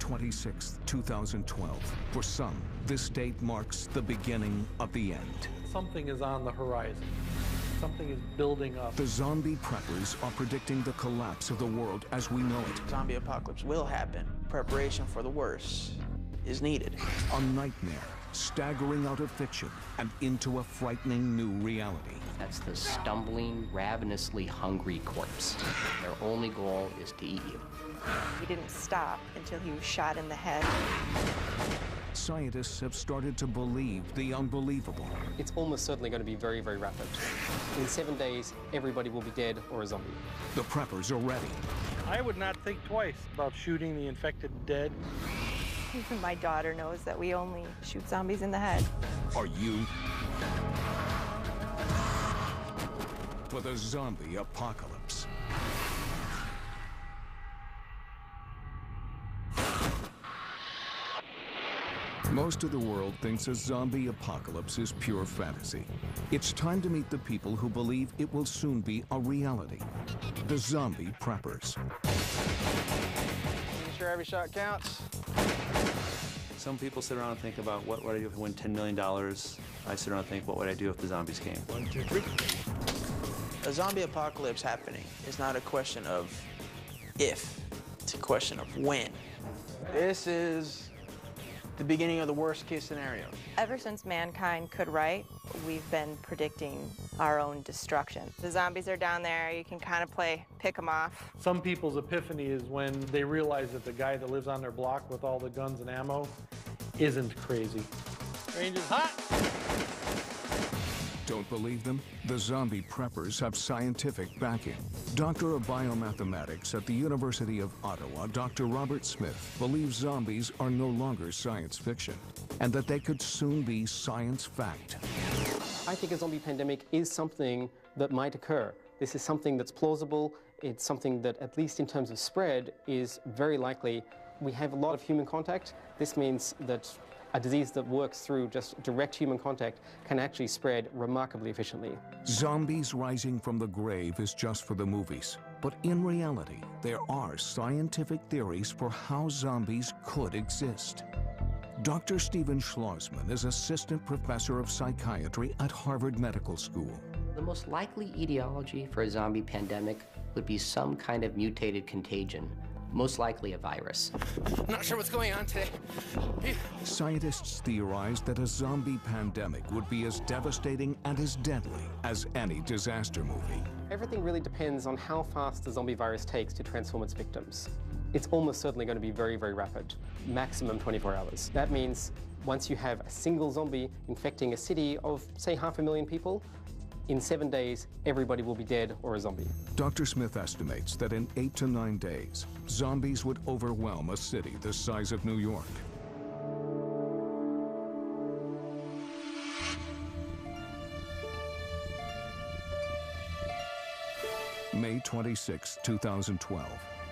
26, 2012. For some, this date marks the beginning of the end. Something is on the horizon. Something is building up. The zombie preppers are predicting the collapse of the world as we know it. Zombie apocalypse will happen. Preparation for the worst is needed. A nightmare staggering out of fiction and into a frightening new reality. That's the stumbling, ravenously hungry corpse. Their only goal is to eat you. He didn't stop until he was shot in the head. Scientists have started to believe the unbelievable. It's almost certainly going to be very, very rapid. In 7 days, everybody will be dead or a zombie. The preppers are ready. I would not think twice about shooting the infected dead. Even my daughter knows that we only shoot zombies in the head. Are you? For the zombie apocalypse. Most of the world thinks a zombie apocalypse is pure fantasy. It's time to meet the people who believe it will soon be a reality. The zombie preppers. Making sure every shot counts. Some people sit around and think about what would I do if I win $10 million. I sit around and think, what would I do if the zombies came? 1, 2, 3. A zombie apocalypse happening is not a question of if, it's a question of when. This is the beginning of the worst case scenario. Ever since mankind could write, we've been predicting our own destruction. The zombies are down there, you can kind of play pick them off. Some people's epiphany is when they realize that the guy that lives on their block with all the guns and ammo isn't crazy. Range is hot! Don't believe them? The zombie preppers have scientific backing. Doctor of biomathematics at the University of Ottawa, Dr. Robert Smith, believes zombies are no longer science fiction and that they could soon be science fact. I think a zombie pandemic is something that might occur. This is something that's plausible. It's something that, at least in terms of spread, is very likely. We have a lot of human contact. This means that a disease that works through just direct human contact can actually spread remarkably efficiently. Zombies rising from the grave is just for the movies. But in reality, there are scientific theories for how zombies could exist. Dr. Stephen Schlossman is assistant professor of psychiatry at Harvard Medical School. The most likely etiology for a zombie pandemic would be some kind of mutated contagion, most likely a virus. I'm not sure what's going on today. Scientists theorize that a zombie pandemic would be as devastating and as deadly as any disaster movie. Everything really depends on how fast the zombie virus takes to transform its victims. It's almost certainly going to be very, very rapid, maximum 24 hours. That means once you have a single zombie infecting a city of, say, 500,000 people, in 7 days, everybody will be dead or a zombie. Dr. Smith estimates that in 8 to 9 days, zombies would overwhelm a city the size of New York. May 26, 2012,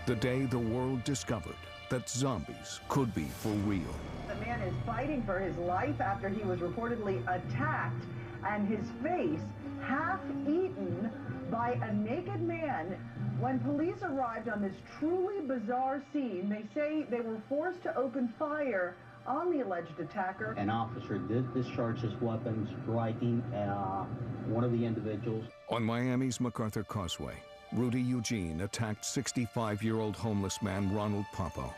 the day the world discovered that zombies could be for real. The man is fighting for his life after he was reportedly attacked and his face half-eaten by a naked man. When police arrived on this truly bizarre scene, they say they were forced to open fire on the alleged attacker. An officer did discharge his weapon, striking one of the individuals. On Miami's MacArthur Causeway, Rudy Eugene attacked 65-year-old homeless man Ronald Popo.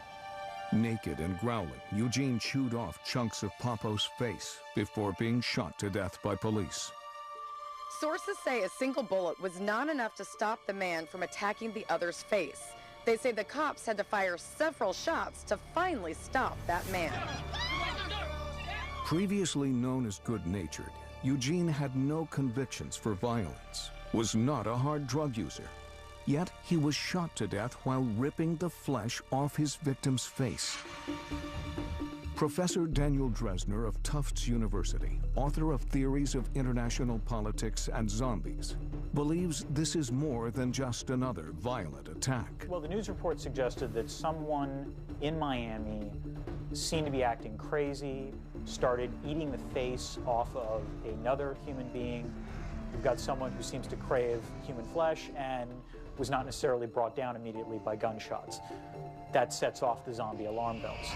Naked and growling, Eugene chewed off chunks of Popo's face before being shot to death by police. Sources say a single bullet was not enough to stop the man from attacking the other's face. They say the cops had to fire several shots to finally stop that man. Previously known as good-natured, Eugene had no convictions for violence, was not a hard drug user. Yet he was shot to death while ripping the flesh off his victim's face. Professor Daniel Dresner of Tufts University, author of Theories of International Politics and Zombies, believes this is more than just another violent attack. Well, the news report suggested that someone in Miami seemed to be acting crazy, started eating the face off of another human being. We've got someone who seems to crave human flesh, and was not necessarily brought down immediately by gunshots. That sets off the zombie alarm bells.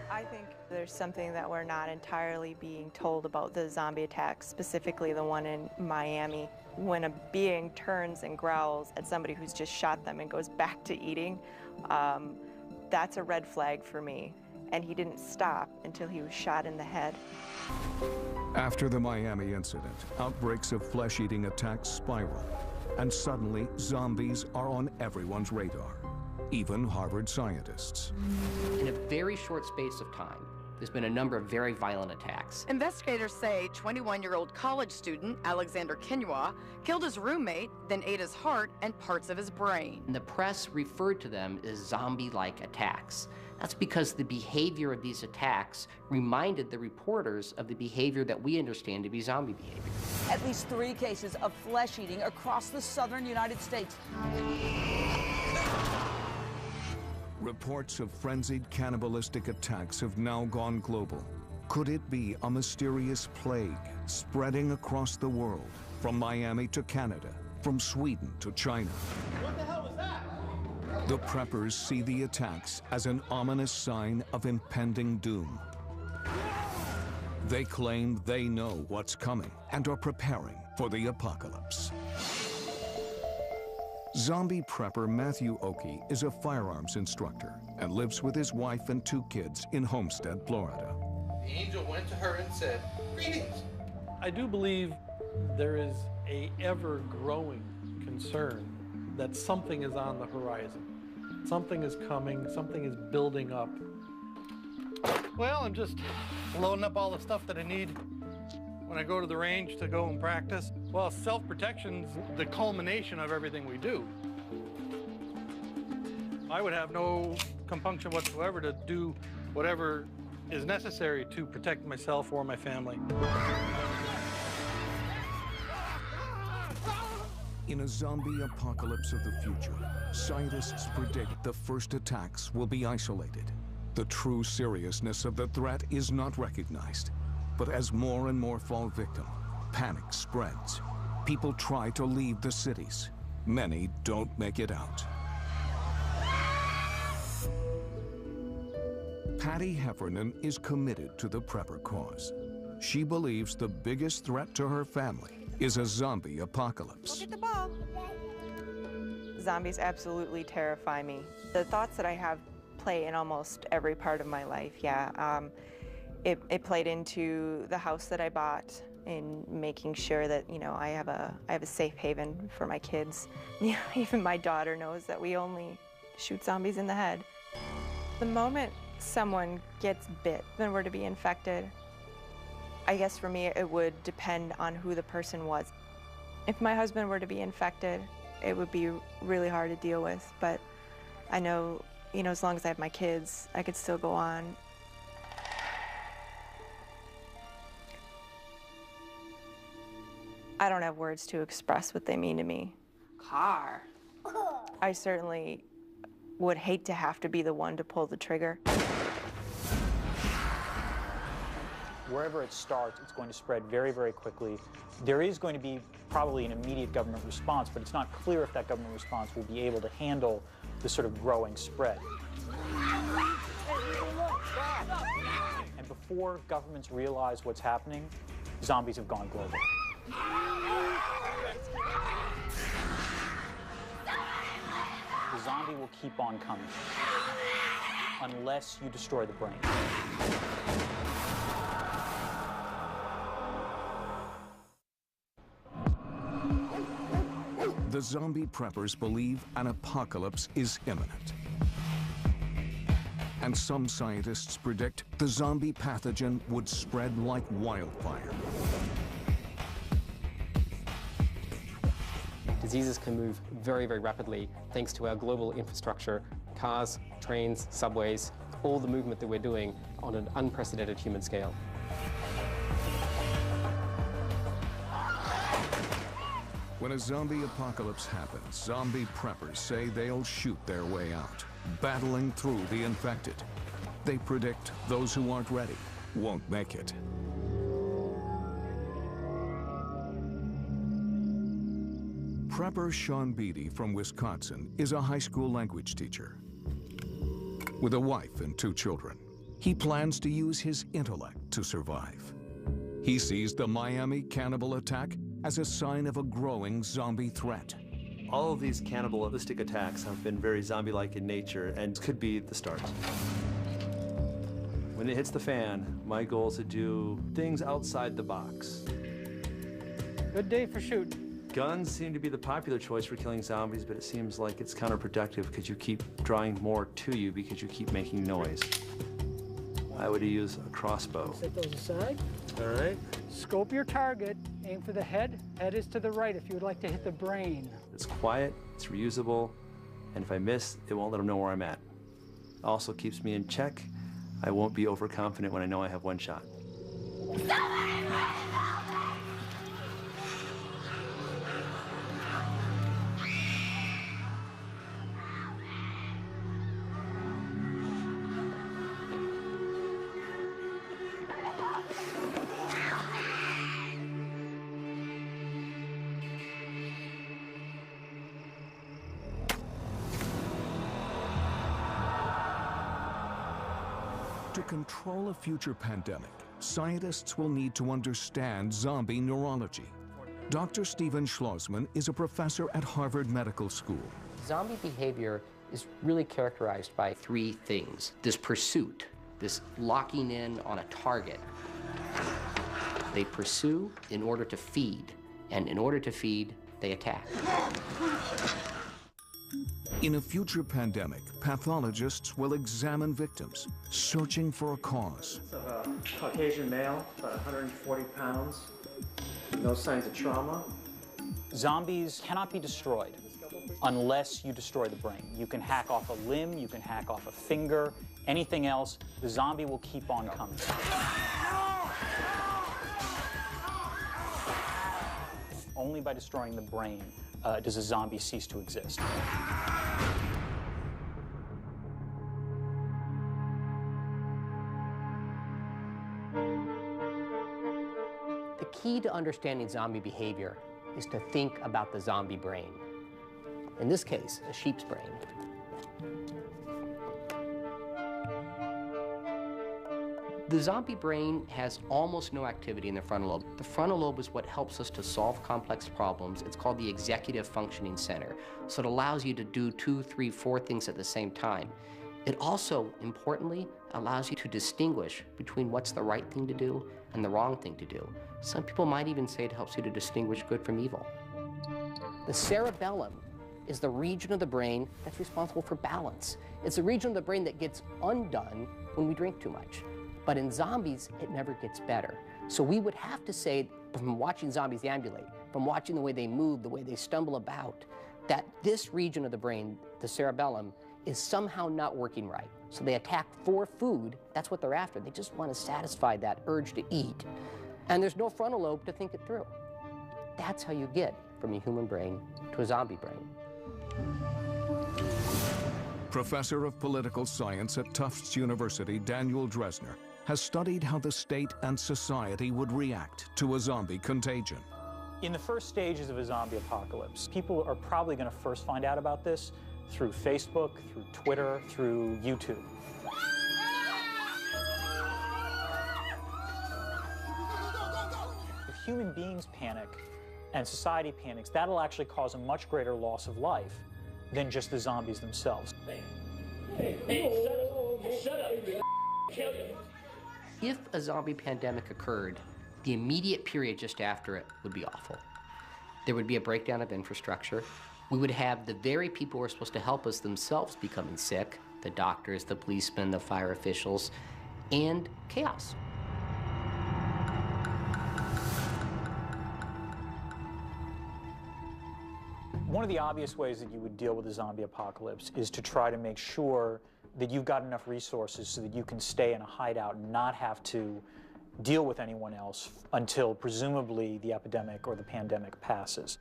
I think there's something that we're not entirely being told about the zombie attacks, specifically the one in Miami. When a being turns and growls at somebody who's just shot them and goes back to eating, that's a red flag for me. And he didn't stop until he was shot in the head. After the Miami incident, outbreaks of flesh-eating attacks spiral, and suddenly zombies are on everyone's radar, even Harvard scientists. In a very short space of time, there's been a number of very violent attacks. Investigators say 21-year-old college student Alexander Kenua killed his roommate, then ate his heart and parts of his brain. And the press referred to them as zombie-like attacks. That's because the behavior of these attacks reminded the reporters of the behavior that we understand to be zombie behavior. At least 3 cases of flesh eating across the southern United States. Reports of frenzied cannibalistic attacks have now gone global. Could it be a mysterious plague spreading across the world, from Miami to Canada, from Sweden to China? What the hell was that? The preppers see the attacks as an ominous sign of impending doom. They claim they know what's coming and are preparing for the apocalypse. Zombie prepper Matthew Oakey is a firearms instructor and lives with his wife and 2 kids in Homestead, Florida. The angel went to her and said, "Greetings." I do believe there is a ever-growing concern that something is on the horizon. Something is coming, something is building up. Well, I'm just loading up all the stuff that I need when I go to the range to go and practice. Well, self-protection's the culmination of everything we do. I would have no compunction whatsoever to do whatever is necessary to protect myself or my family. In a zombie apocalypse of the future, scientists predict the first attacks will be isolated. The true seriousness of the threat is not recognized. But as more and more fall victim, panic spreads. People try to leave the cities. Many don't make it out. Patty Heffernan is committed to the prepper cause. She believes the biggest threat to her family is a zombie apocalypse. Go get the ball. Zombies absolutely terrify me. The thoughts that I have play in almost every part of my life, yeah. It played into the house that I bought, in making sure that, you know, I have a safe haven for my kids. You know, even my daughter knows that we only shoot zombies in the head. The moment someone gets bit and were to be infected, I guess for me it would depend on who the person was. If my husband were to be infected, it would be really hard to deal with, but I know, you know, as long as I have my kids, I could still go on. I don't have words to express what they mean to me. Car. I certainly would hate to have to be the one to pull the trigger. Wherever it starts, it's going to spread very, very quickly. There is going to be probably an immediate government response, but it's not clear if that government response will be able to handle the sort of growing spread. And before governments realize what's happening, zombies have gone global. The zombie will keep on coming unless you destroy the brain. The zombie preppers believe an apocalypse is imminent. And some scientists predict the zombie pathogen would spread like wildfire. Diseases can move very, very rapidly thanks to our global infrastructure, cars, trains, subways, all the movement that we're doing on an unprecedented human scale. When a zombie apocalypse happens, zombie preppers say they'll shoot their way out, battling through the infected. They predict those who aren't ready won't make it. Prepper Sean Beatty from Wisconsin is a high school language teacher. With a wife and 2 children, he plans to use his intellect to survive. He sees the Miami cannibal attack as a sign of a growing zombie threat. All of these cannibalistic attacks have been very zombie-like in nature and could be the start. When it hits the fan, my goal is to do things outside the box. Good day for shooting. Guns seem to be the popular choice for killing zombies, but it seems like it's counterproductive because you keep drawing more to you because you keep making noise. I would use a crossbow. Set those aside. All right. Scope your target. Aim for the head. Head is to the right if you would like to hit the brain. It's quiet, it's reusable, and if I miss, it won't let them know where I'm at. Also keeps me in check. I won't be overconfident when I know I have 1 shot. To control a future pandemic, scientists will need to understand zombie neurology. Dr. Stephen Schlossman is a professor at Harvard Medical School. Zombie behavior is really characterized by 3 things. This pursuit, this locking in on a target. They pursue in order to feed, and in order to feed, they attack. In a future pandemic, pathologists will examine victims, searching for a cause. It's a Caucasian male, about 140 pounds, no signs of trauma. Zombies cannot be destroyed unless you destroy the brain. You can hack off a limb, you can hack off a finger, anything else, the zombie will keep on coming. Only by destroying the brain does a zombie cease to exist. The key to understanding zombie behavior is to think about the zombie brain. In this case, a sheep's brain. The zombie brain has almost no activity in the frontal lobe. The frontal lobe is what helps us to solve complex problems. It's called the executive functioning center. So it allows you to do 2, 3, 4 things at the same time. It also, importantly, allows you to distinguish between what's the right thing to do and the wrong thing to do. Some people might even say it helps you to distinguish good from evil. The cerebellum is the region of the brain that's responsible for balance. It's the region of the brain that gets undone when we drink too much. But in zombies, it never gets better. So we would have to say, from watching zombies ambulate, from watching the way they move, the way they stumble about, that this region of the brain, the cerebellum, is somehow not working right. So they attack for food. That's what they're after. They just want to satisfy that urge to eat. And there's no frontal lobe to think it through. That's how you get from a human brain to a zombie brain. Professor of Political Science at Tufts University, Daniel Dresner, has studied how the state and society would react to a zombie contagion. In the first stages of a zombie apocalypse, people are probably going to first find out about this through Facebook, through Twitter, through YouTube. If human beings panic and society panics, that'll actually cause a much greater loss of life than just the zombies themselves. Hey, shut up. Kill you. If a zombie pandemic occurred, the immediate period just after it would be awful. There would be a breakdown of infrastructure. We would have the very people who are supposed to help us themselves becoming sick, the doctors, the policemen, the fire officials, and chaos. One of the obvious ways that you would deal with a zombie apocalypse is to try to make sure that you've got enough resources so that you can stay in a hideout and not have to deal with anyone else until presumably the epidemic or the pandemic passes.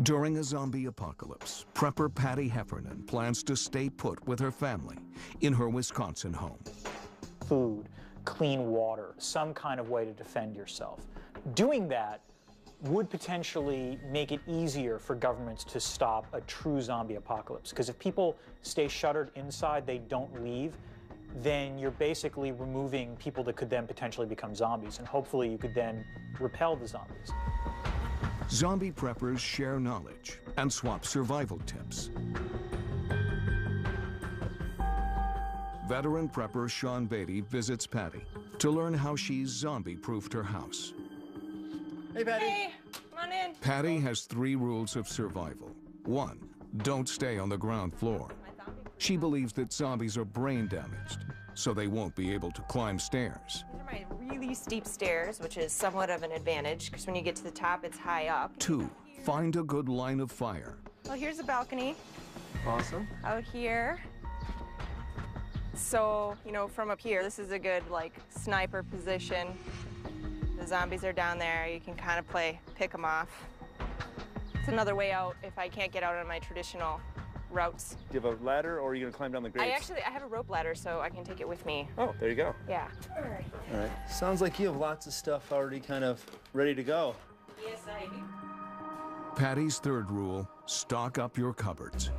During a zombie apocalypse, prepper Patty Heffernan plans to stay put with her family in her Wisconsin home. Food, clean water, some kind of way to defend yourself. Doing that would potentially make it easier for governments to stop a true zombie apocalypse. Because if people stay shuttered inside, they don't leave, then you're basically removing people that could then potentially become zombies, and hopefully you could then repel the zombies. Zombie preppers share knowledge and swap survival tips. Veteran prepper Sean Beatty visits Patty to learn how she's zombie-proofed her house. Hey, Patty. Hey, come on in. Patty has 3 rules of survival. 1, don't stay on the ground floor. She believes that zombies are brain damaged, so they won't be able to climb stairs. These are my really steep stairs, which is somewhat of an advantage, because when you get to the top, it's high up. 2, find a good line of fire. Well, here's a balcony. Awesome. Out here. So, you know, from up here, this is a good, like, sniper position. The zombies are down there. You can kind of pick them off. It's another way out if I can't get out on my traditional routes. Do you have a ladder, or are you going to climb down the grates? I have a rope ladder, so I can take it with me. Oh, there you go. Yeah. All right. Sounds like you have lots of stuff already kind of ready to go. Yes, I do. Patty's 3rd rule, stock up your cupboards.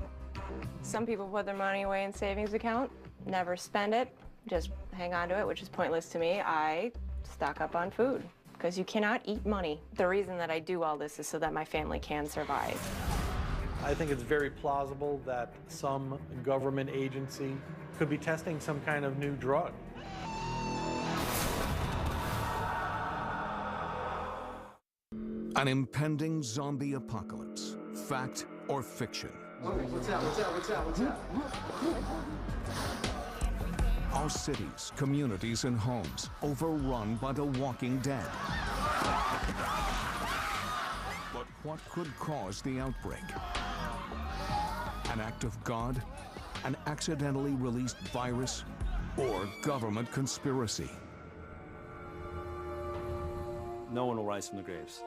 Some people put their money away in savings account, never spend it, just hang on to it, which is pointless to me. I stock up on food, because you cannot eat money. The reason that I do all this is so that my family can survive. I think it's very plausible that some government agency could be testing some kind of new drug. An impending zombie apocalypse, fact or fiction? What's that? Our cities, communities, and homes overrun by the walking dead. But what could cause the outbreak? An act of God, an accidentally released virus, or government conspiracy? No one will rise from the graves.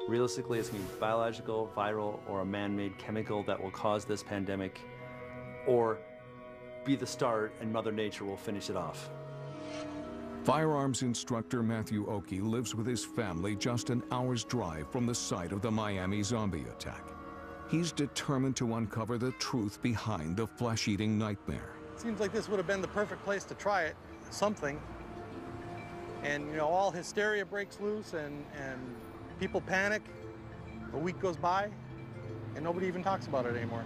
Realistically, it's going to be biological, viral, or a man-made chemical that will cause this pandemic, or be the start and Mother Nature will finish it off. Firearms instructor Matthew Oakey lives with his family just an hour's drive from the site of the Miami zombie attack. He's determined to uncover the truth behind the flesh-eating nightmare. Seems like this would have been the perfect place to try it, something. And, you know, all hysteria breaks loose and people panic. A week goes by and nobody even talks about it anymore.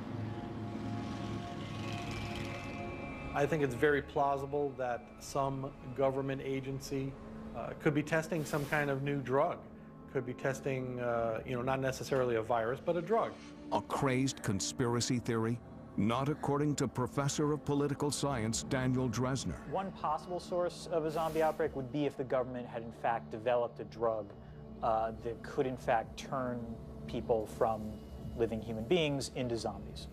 I think it's very plausible that some government agency could be testing some kind of new drug. Could be testing, you know, not necessarily a virus, but a drug. A crazed conspiracy theory? Not according to Professor of Political Science Daniel Dresner. One possible source of a zombie outbreak would be if the government had in fact developed a drug that could in fact turn people from living human beings into zombies.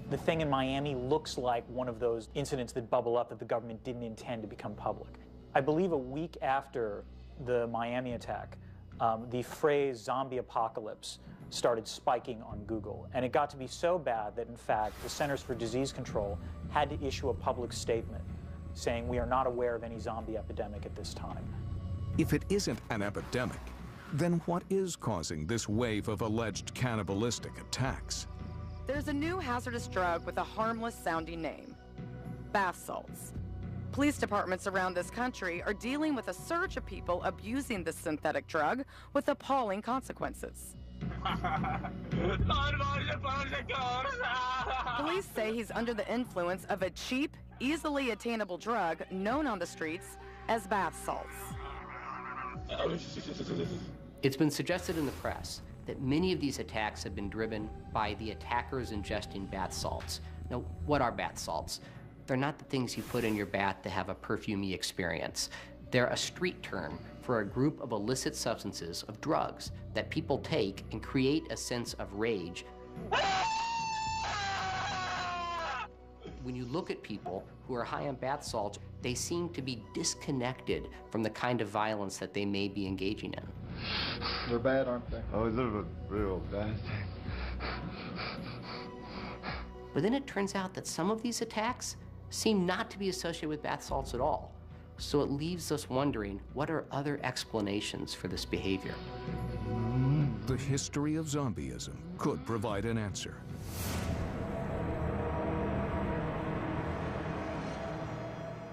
The thing in Miami looks like one of those incidents that bubble up that the government didn't intend to become public. I believe a week after the Miami attack, the phrase zombie apocalypse started spiking on Google. And it got to be so bad that, in fact, the Centers for Disease Control had to issue a public statement saying we are not aware of any zombie epidemic at this time. If it isn't an epidemic, then what is causing this wave of alleged cannibalistic attacks? There's a new hazardous drug with a harmless-sounding name, bath salts. Police departments around this country are dealing with a surge of people abusing this synthetic drug with appalling consequences. Police say he's under the influence of a cheap, easily attainable drug known on the streets as bath salts. It's been suggested in the press that many of these attacks have been driven by the attackers ingesting bath salts. Now, what are bath salts? They're not the things you put in your bath to have a perfumey experience. They're a street term for a group of illicit substances, of drugs, that people take and create a sense of rage. When you look at people who are high on bath salts, they seem to be disconnected from the kind of violence that they may be engaging in. They're bad, aren't they? Oh, they're real bad. But then it turns out that some of these attacks seem not to be associated with bath salts at all. So it leaves us wondering, what are other explanations for this behavior? the history of zombieism could provide an answer.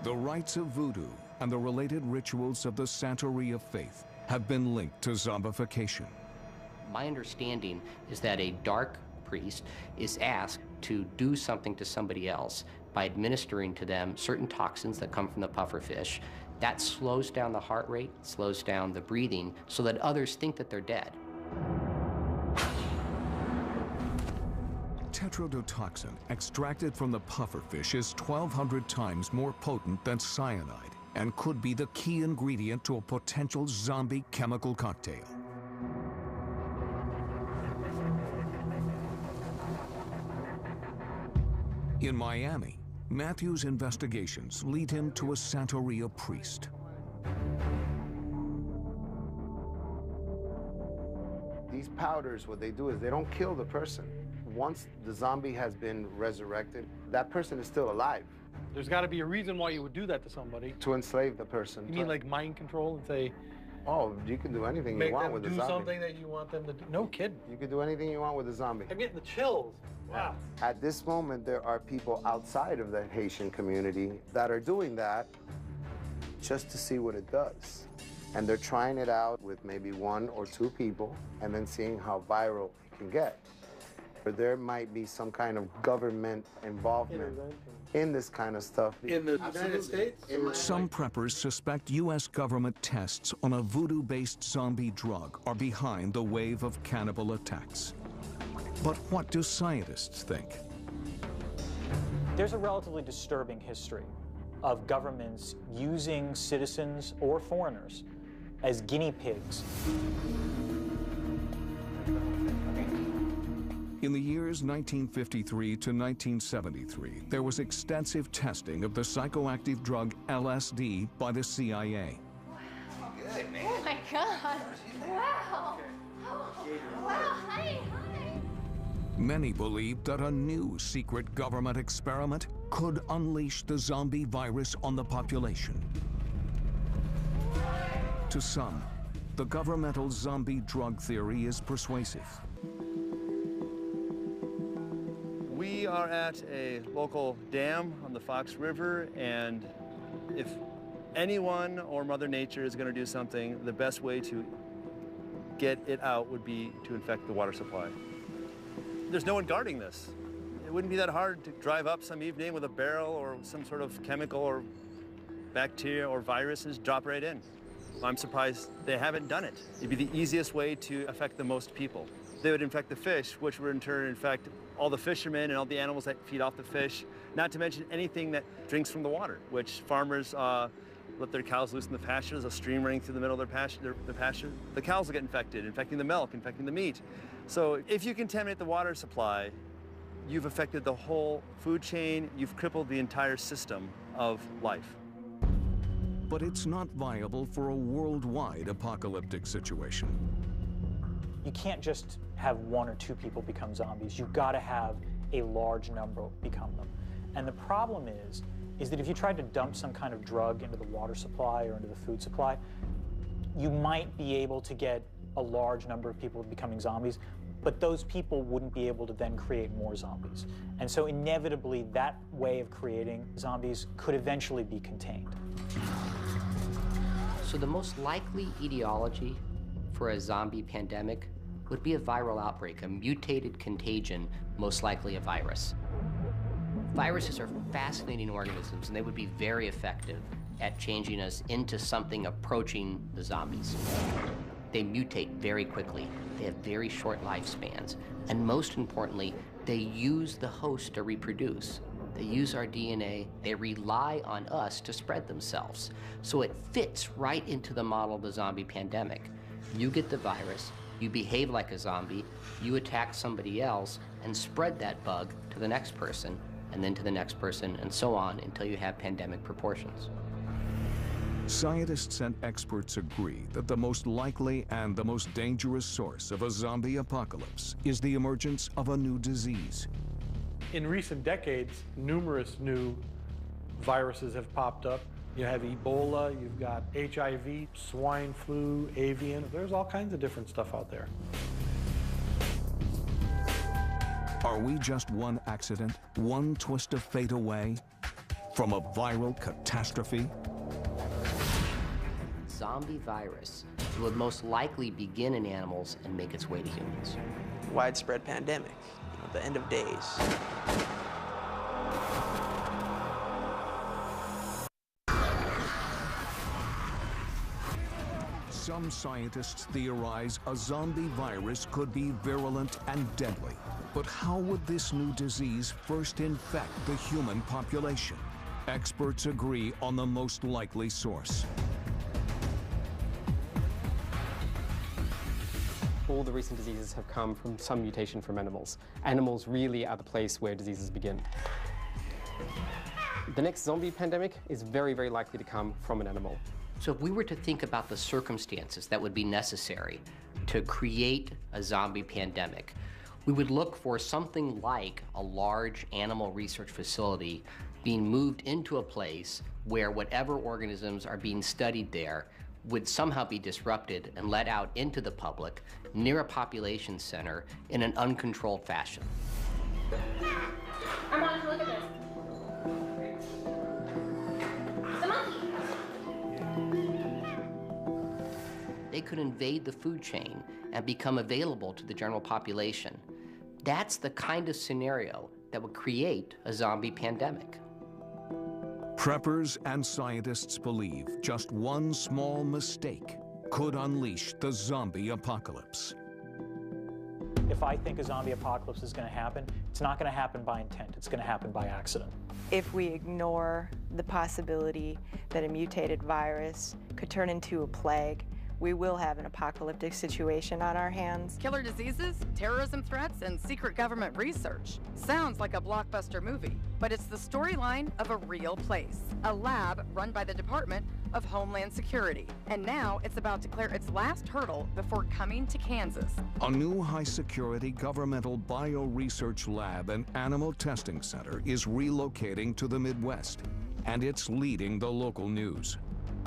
The rites of voodoo and the related rituals of the Santeria faith have been linked to zombification. My understanding is that a dark priest is asked to do something to somebody else by administering to them certain toxins that come from the pufferfish. That slows down the heart rate, slows down the breathing, so that others think that they're dead. Tetrodotoxin extracted from the pufferfish is 1,200 times more potent than cyanide and could be the key ingredient to a potential zombie chemical cocktail. In Miami, Matthew's investigations lead him to a Santeria priest. These powders, what they do is they don't kill the person. Once the zombie has been resurrected, that person is still alive. There's got to be a reason why you would do that to somebody. To enslave the person. You mean like mind control and say, oh, you can do anything you want with a zombie. Make them do something that you want them to do. No kidding. You can do anything you want with a zombie. I'm getting the chills. Wow. At this moment, there are people outside of the Haitian community that are doing that just to see what it does. And they're trying it out with maybe 1 or 2 people and then seeing how viral it can get. Or there might be some kind of government involvement in this kind of stuff. In the United States? Some preppers suspect U.S. government tests on a voodoo-based zombie drug are behind the wave of cannibal attacks. But what do scientists think? There's a relatively disturbing history of governments using citizens or foreigners as guinea pigs. In the years 1953 to 1973, there was extensive testing of the psychoactive drug LSD by the CIA. Good, man. Oh my God. Wow. Wow, hi. Many believed that a new secret government experiment could unleash the zombie virus on the population. To some, the governmental zombie drug theory is persuasive. We are at a local dam on the Fox River, and if anyone or Mother Nature is going to do something, the best way to get it out would be to infect the water supply. There's no one guarding this. It wouldn't be that hard to drive up some evening with a barrel or some sort of chemical or bacteria or viruses, drop right in. I'm surprised they haven't done it. It'd be the easiest way to affect the most people. They would infect the fish, which would in turn infect all the fishermen and all the animals that feed off the fish, not to mention anything that drinks from the water, which farmers let their cows loose in the pasture. There's a stream running through the middle of their pasture. The cows will get infected, infecting the milk, infecting the meat. So if you contaminate the water supply, you've affected the whole food chain, you've crippled the entire system of life. But it's not viable for a worldwide apocalyptic situation. You can't just have 1 or 2 people become zombies. You've got to have a large number become them. And the problem is that if you tried to dump some kind of drug into the water supply or into the food supply, you might be able to get a large number of people becoming zombies, but those people wouldn't be able to then create more zombies. And so inevitably, that way of creating zombies could eventually be contained. So the most likely etiology for a zombie pandemic would be a viral outbreak, a mutated contagion, most likely a virus. Viruses are fascinating organisms, and they would be very effective at changing us into something approaching the zombies. They mutate very quickly. They have very short lifespans. And most importantly, they use the host to reproduce. They use our DNA. They rely on us to spread themselves. So it fits right into the model of the zombie pandemic. You get the virus, you behave like a zombie, you attack somebody else, and spread that bug to the next person, and then to the next person, and so on until you have pandemic proportions. Scientists and experts agree that the most likely and the most dangerous source of a zombie apocalypse is the emergence of a new disease. In recent decades, numerous new viruses have popped up. You have Ebola, you've got HIV, swine flu, avian. There's all kinds of different stuff out there. Are we just one accident, one twist of fate away from a viral catastrophe? Zombie virus would most likely begin in animals and make its way to humans. Widespread pandemic, the end of days. Some scientists theorize a zombie virus could be virulent and deadly. But how would this new disease first infect the human population? Experts agree on the most likely source. All the recent diseases have come from some mutation from animals. Animals really are the place where diseases begin. The next zombie pandemic is very, very likely to come from an animal. So if we were to think about the circumstances that would be necessary to create a zombie pandemic, we would look for something like a large animal research facility being moved into a place where whatever organisms are being studied there would somehow be disrupted and let out into the public near a population center in an uncontrolled fashion. Armand, look at this. It's a monkey. They could invade the food chain and become available to the general population. That's the kind of scenario that would create a zombie pandemic. Preppers and scientists believe just one small mistake could unleash the zombie apocalypse. If I think a zombie apocalypse is going to happen, it's not going to happen by intent. It's going to happen by accident. If we ignore the possibility that a mutated virus could turn into a plague, we will have an apocalyptic situation on our hands. Killer diseases, terrorism threats, and secret government research. Sounds like a blockbuster movie, but it's the storyline of a real place. A lab run by the Department of Homeland Security. And now it's about to clear its last hurdle before coming to Kansas. A new high-security governmental bio-research lab and animal testing center is relocating to the Midwest, and it's leading the local news.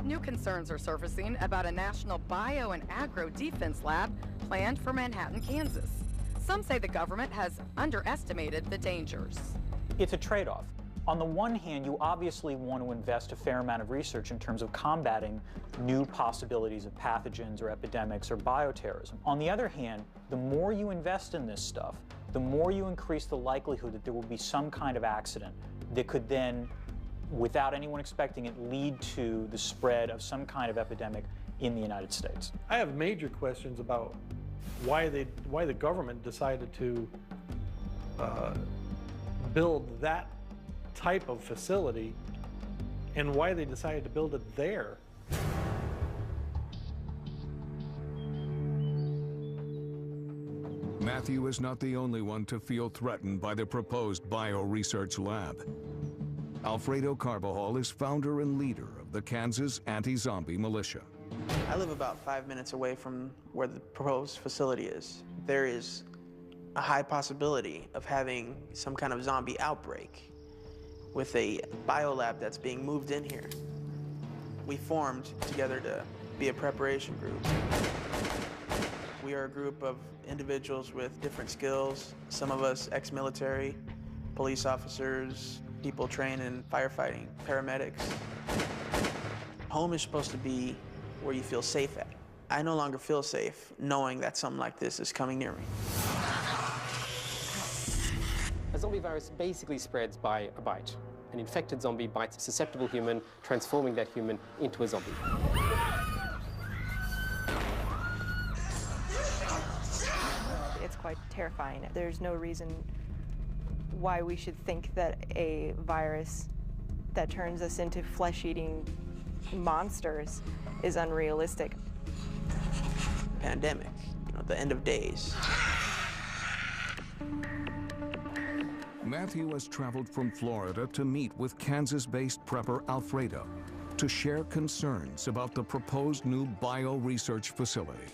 New concerns are surfacing about a national bio and agro defense lab planned for Manhattan, Kansas. Some say the government has underestimated the dangers. It's a trade-off. On the one hand, you obviously want to invest a fair amount of research in terms of combating new possibilities of pathogens or epidemics or bioterrorism. On the other hand, the more you invest in this stuff, the more you increase the likelihood that there will be some kind of accident that could then, without anyone expecting it, lead to the spread of some kind of epidemic in the United States. I have major questions about why the government decided to build that type of facility and why they decided to build it there. Matthew is not the only one to feel threatened by the proposed bio-research lab. Alfredo Carbajal is founder and leader of the Kansas Anti-Zombie Militia. I live about 5 minutes away from where the proposed facility is. There is a high possibility of having some kind of zombie outbreak with a biolab that's being moved in here. We formed together to be a preparation group. We are a group of individuals with different skills, some of us ex-military, police officers, people trained in firefighting, paramedics. Home is supposed to be where you feel safe at. I no longer feel safe knowing that something like this is coming near me. A zombie virus basically spreads by a bite. An infected zombie bites a susceptible human, transforming that human into a zombie. It's quite terrifying. There's no reason why we should think that a virus that turns us into flesh-eating monsters is unrealistic. Pandemic, the end of days. Matthew has traveled from Florida to meet with Kansas-based prepper Alfredo to share concerns about the proposed new bio-research facility.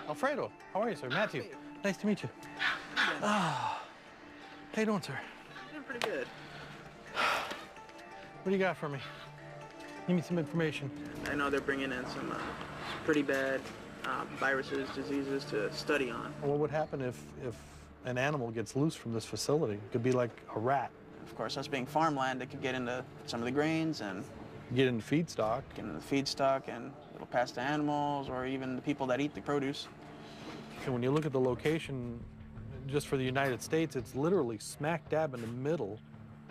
Alfredo, how are you, sir? Matthew, nice to meet you. How you doing, sir? Doing pretty good. What do you got for me? Give me some information. I know they're bringing in some pretty bad viruses, diseases to study on. What would happen if an animal gets loose from this facility. It could be like a rat. Of course, us being farmland, it could get into some of the grains and get into feedstock. Get into the feedstock, and it'll pass to animals or even the people that eat the produce. And when you look at the location, just for the United States, it's literally smack dab in the middle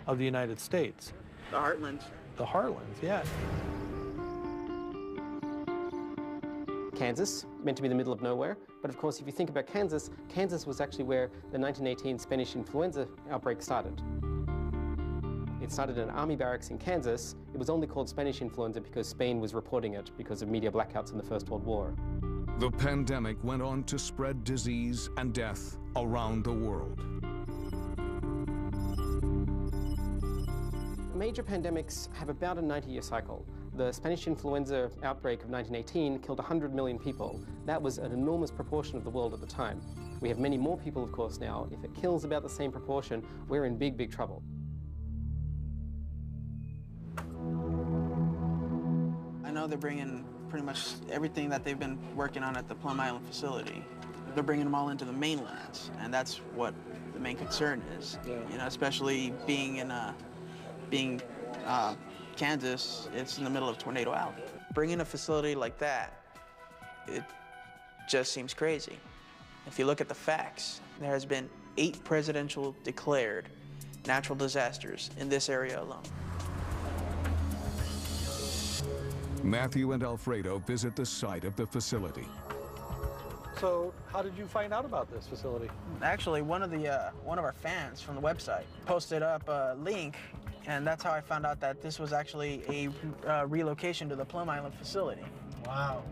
of the United States. The heartlands. The heartlands, yeah. Kansas, meant to be the middle of nowhere. But of course, if you think about Kansas, Kansas was actually where the 1918 Spanish influenza outbreak started. It started in army barracks in Kansas. It was only called Spanish influenza because Spain was reporting it because of media blackouts in the First World War. The pandemic went on to spread disease and death around the world. Major pandemics have about a 90-year cycle. The Spanish influenza outbreak of 1918 killed 100 million people. That was an enormous proportion of the world at the time. We have many more people, of course, now. If it kills about the same proportion, we're in big, big trouble. I know they're bringing pretty much everything that they've been working on at the Plum Island facility. They're bringing them all into the mainlands, and that's what the main concern is. Yeah. You know, especially being in Kansas, it's in the middle of Tornado Alley. Bringing a facility like that, it just seems crazy. If you look at the facts, there has been 8 presidential declared natural disasters in this area alone. Matthew and Alfredo visit the site of the facility. So, how did you find out about this facility? Actually, one of our fans from the website posted up a link, and that's how I found out that this was actually a relocation to the Plum Island facility. Wow.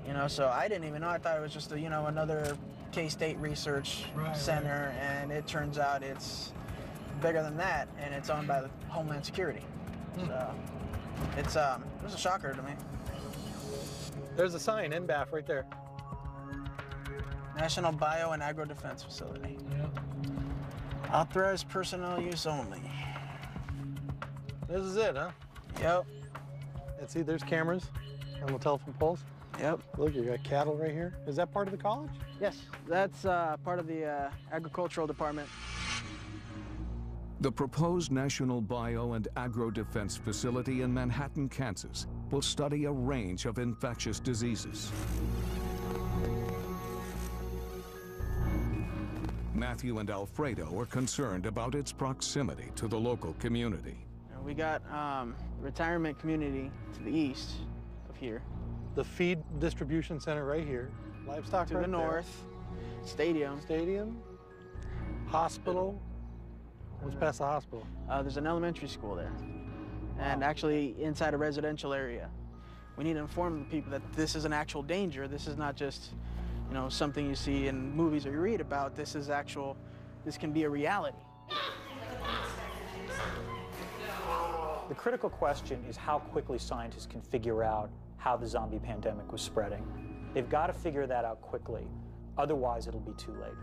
You know, so I didn't even know. I thought it was just a, another K-State research center, and it turns out it's bigger than that, and it's owned by the Homeland Security. So it was a shocker to me. There's a sign, NBAF, right there. National Bio and Agro Defense Facility. Yeah. Authorized personnel use only. This is it, huh? Yep. And see, there's cameras on the telephone poles. Yep. Look, you got cattle right here. Is that part of the college? Yes, that's part of the agricultural department. The proposed National Bio and Agro Defense Facility in Manhattan, Kansas, will study a range of infectious diseases. Matthew and Alfredo are concerned about its proximity to the local community. We got retirement community to the east of here. The feed distribution center right here. Livestock to right the north. There. Stadium. Stadium. Hospital. What's past the hospital? There's an elementary school there. And actually inside a residential area. We need to inform the people that this is an actual danger. This is not just, something you see in movies or you read about. This is actual, this can be a reality. The critical question is how quickly scientists can figure out how the zombie pandemic was spreading. They've got to figure that out quickly. Otherwise, it'll be too late.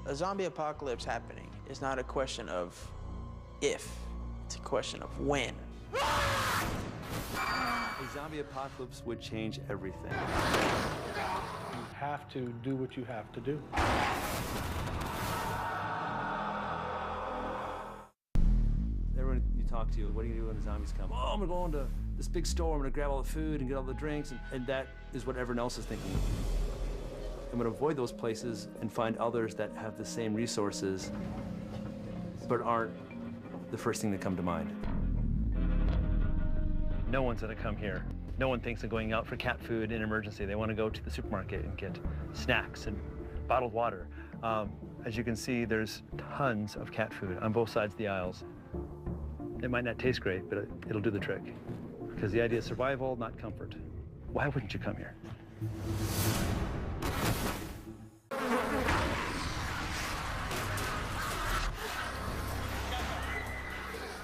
A zombie apocalypse happening is not a question of if, it's a question of when. A zombie apocalypse would change everything. You have to do what you have to do. Everyone you talk to, what do you do when the zombies come? Oh, I'm gonna go into this big store, I'm gonna grab all the food and get all the drinks, and that is what everyone else is thinking. I'm gonna avoid those places and find others that have the same resources, but aren't the first thing that come to mind. No one's gonna come here. No one thinks of going out for cat food in emergency. They wanna go to the supermarket and get snacks and bottled water. As you can see, there's tons of cat food on both sides of the aisles. It might not taste great, but it'll do the trick. Because the idea is survival, not comfort. Why wouldn't you come here?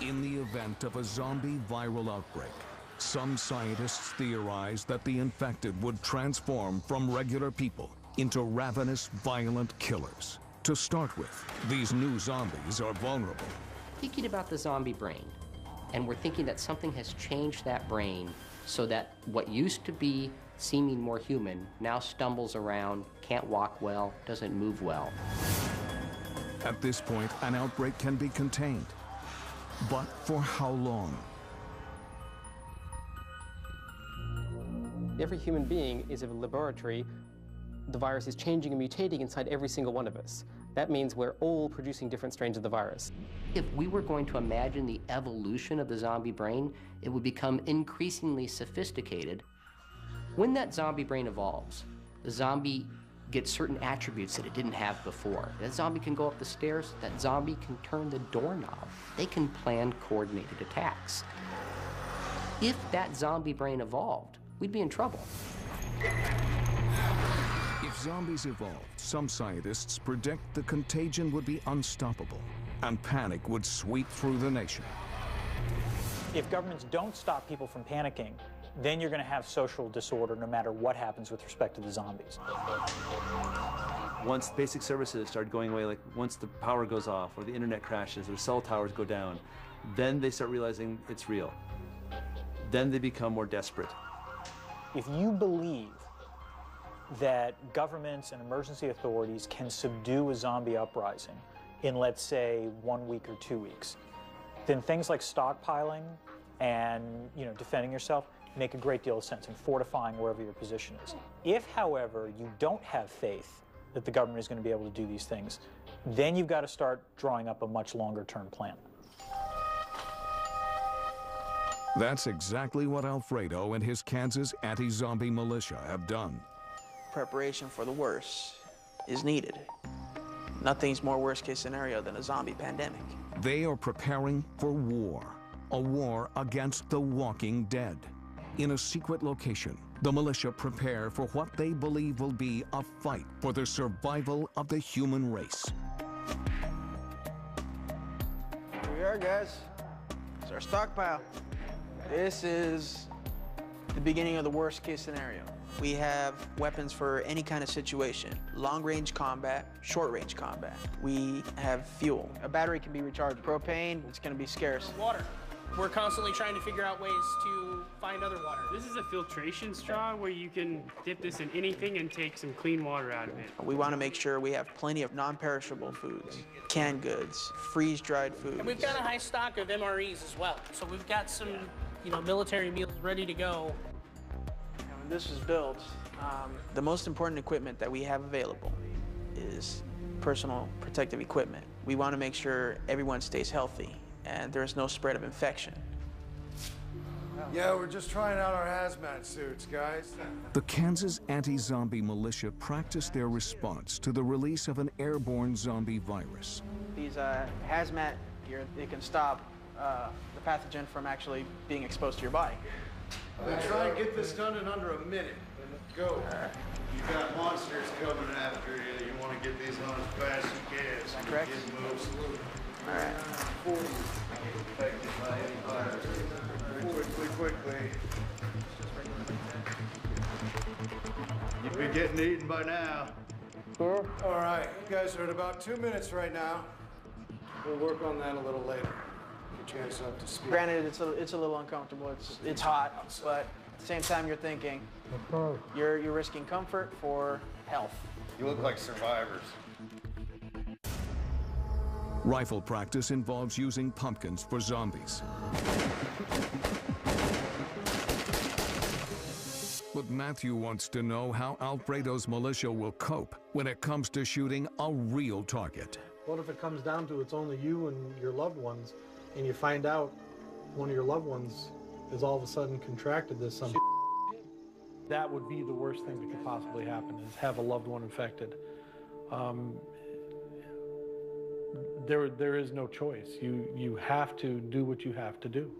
In the event of a zombie viral outbreak, some scientists theorize that the infected would transform from regular people into ravenous, violent killers. To start with, these new zombies are vulnerable. Thinking about the zombie brain, and we're thinking that something has changed that brain so that what used to be seeming more human, now stumbles around, can't walk well, doesn't move well. At this point, an outbreak can be contained. But for how long? Every human being is a laboratory. The virus is changing and mutating inside every single one of us. That means we're all producing different strains of the virus. If we were going to imagine the evolution of the zombie brain, it would become increasingly sophisticated. When that zombie brain evolves, the zombie gets certain attributes that it didn't have before. That zombie can go up the stairs, that zombie can turn the doorknob. They can plan coordinated attacks. If that zombie brain evolved, we'd be in trouble. If zombies evolved, some scientists predict the contagion would be unstoppable and panic would sweep through the nation. If governments don't stop people from panicking, then you're going to have social disorder no matter what happens with respect to the zombies. Once basic services start going away, like once the power goes off or the internet crashes or cell towers go down, then they start realizing it's real. Then they become more desperate. If you believe that governments and emergency authorities can subdue a zombie uprising in, let's say, 1 week or 2 weeks, then things like stockpiling and defending yourself make a great deal of sense in fortifying wherever your position is. If, however, you don't have faith that the government is going to be able to do these things, then you've got to start drawing up a much longer-term plan. That's exactly what Alfredo and his Kansas anti-zombie militia have done. Preparation for the worst is needed. Nothing's more worst-case scenario than a zombie pandemic. They are preparing for war, a war against the walking dead. In a secret location, the militia prepare for what they believe will be a fight for the survival of the human race. Here we are, guys. It's our stockpile. This is the beginning of the worst-case scenario. We have weapons for any kind of situation. Long-range combat, short-range combat. We have fuel. A battery can be recharged. Propane, it's going to be scarce. Water. We're constantly trying to figure out ways to find other water. This is a filtration straw where you can dip this in anything and take some clean water out of it. We want to make sure we have plenty of non-perishable foods, canned goods, freeze-dried foods. And we've got a high stock of MREs as well. So we've got some, military meals ready to go. When this was built, the most important equipment that we have available is personal protective equipment. We want to make sure everyone stays healthy and there's no spread of infection. Yeah, we're just trying out our hazmat suits, guys. The Kansas anti-zombie militia practiced their response to the release of an airborne zombie virus. These hazmat gear, they can stop the pathogen from actually being exposed to your body. We'll try and get this done in under a minute. Let's go. You got monsters coming after you. You want to get these on as fast as you can. Is that correct? All right. Affected by any virus. Quickly. You've been getting eaten by now. Sure. All right, you guys are at about 2 minutes right now. We'll work on that a little later. Get you guys up to speed. Granted, it's a little uncomfortable. It's hot, but at the same time, you're thinking you're risking comfort for health. You look like survivors. Rifle practice involves using pumpkins for zombies. But Matthew wants to know how Alfredo's militia will cope when it comes to shooting a real target. What if it comes down to it's only you and your loved ones, and you find out one of your loved ones is all of a sudden contracted this some That would be the worst thing that could possibly happen, is have a loved one infected. There is no choice. You have to do what you have to do.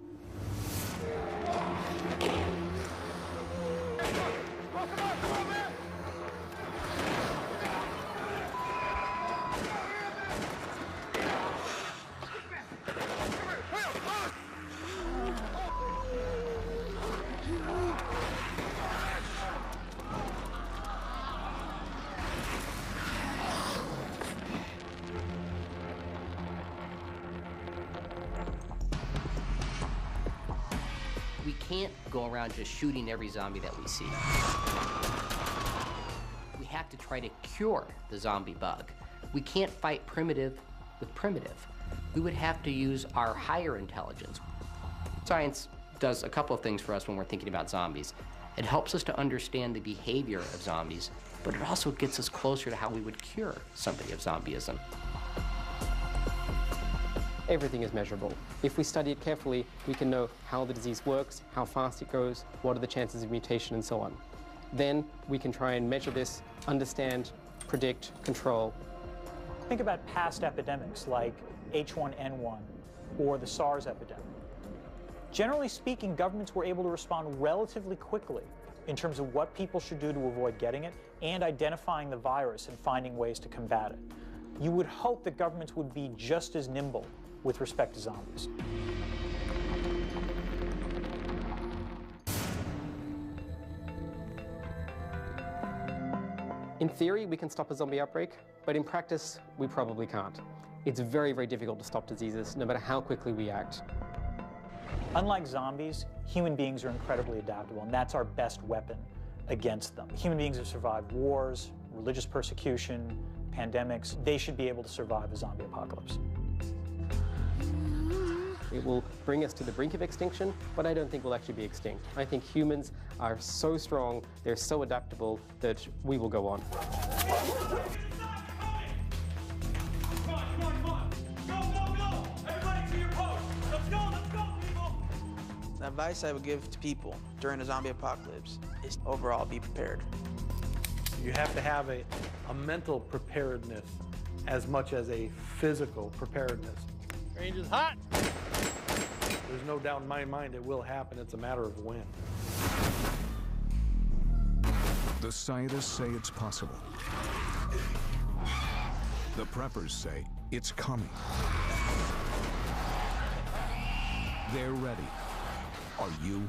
can't go around just shooting every zombie that we see. We have to try to cure the zombie bug. We can't fight primitive with primitive. We would have to use our higher intelligence. Science does a couple of things for us when we're thinking about zombies. It helps us to understand the behavior of zombies, but it also gets us closer to how we would cure somebody of zombieism. Everything is measurable. If we study it carefully, we can know how the disease works, how fast it goes, what are the chances of mutation, and so on. Then we can try and measure this, understand, predict, control. Think about past epidemics like H1N1 or the SARS epidemic. Generally speaking, governments were able to respond relatively quickly in terms of what people should do to avoid getting it and identifying the virus and finding ways to combat it. You would hope that governments would be just as nimble with respect to zombies. In theory, we can stop a zombie outbreak, but in practice, we probably can't. It's very, very difficult to stop diseases, no matter how quickly we act. Unlike zombies, human beings are incredibly adaptable, and that's our best weapon against them. Human beings have survived wars, religious persecution, pandemics. They should be able to survive a zombie apocalypse. It will bring us to the brink of extinction, but I don't think we'll actually be extinct. I think humans are so strong, they're so adaptable, that we will go on. The advice I would give to people during a zombie apocalypse is overall be prepared. You have to have a mental preparedness as much as a physical preparedness. Range is hot. There's no doubt in my mind it will happen. It's a matter of when. The scientists say it's possible. The preppers say it's coming. They're ready. Are you?